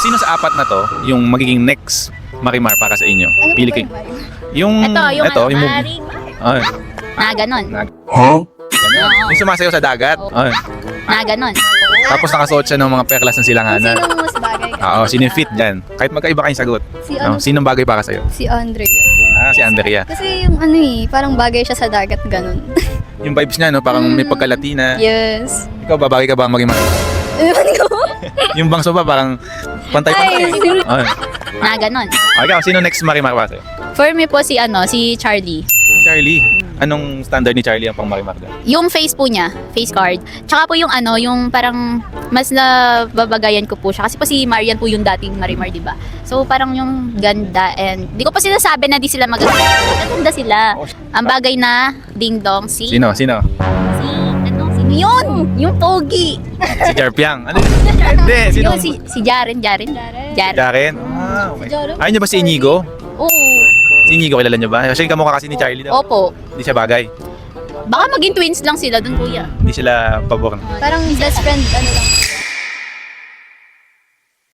sino sa apat na to yung magiging next Marimar para sa inyo? Ano Pili po kayo. ba yun? Yung yung Marimar. Ay, Na ganon. ganun. Yung sumasayaw sa dagat. Ay. Na ganon. Tapos nakasuot siya ng mga perlas ng silanganan. Sino mas bagay ka? Oo, sino yung fit dyan? Kahit magkaiba kayong sagot. Si No, ano? sinong bagay para sa'yo? Si Andrea. Si Andrea. Kasi yung ano parang bagay siya sa dagat ganun. Yung vibes niya, no? Parang may pagka-Latina. Yes. Ikaw, babagay ka ba maging Marimar? Ewan ko. Yung bangso ba parang pantay-pantay? Ay, Ay. Na ganon. Ikaw, sino next Marimar para sa'yo? For me po si si Charlie. Charlie. Anong standard ni Charlie ang pang Marimar doon? Yung face po niya, face card. Tsaka po yung yung parang mas nababagayan ko po siya. Kasi po si Marian po yung dating Marimar, di ba? So parang yung ganda and di ko pa sinasabi na di sila magaganda sila. Ang bagay na ding-dong Sino? sino yun? Yung pogi. Si Jarpiang. Ano yun? Hindi, sino? Yung si Jaren. Jaren? Okay. Jaren. Ayun niyo ba si Inigo? Oo. Si Inigo, kilala niyo ba? Kasi kamukha kasi ni Charlie daw. Opo. Hindi siya bagay. Baka maging twins lang sila dun, kuya. Hindi sila pabor. Parang best friend, ano lang.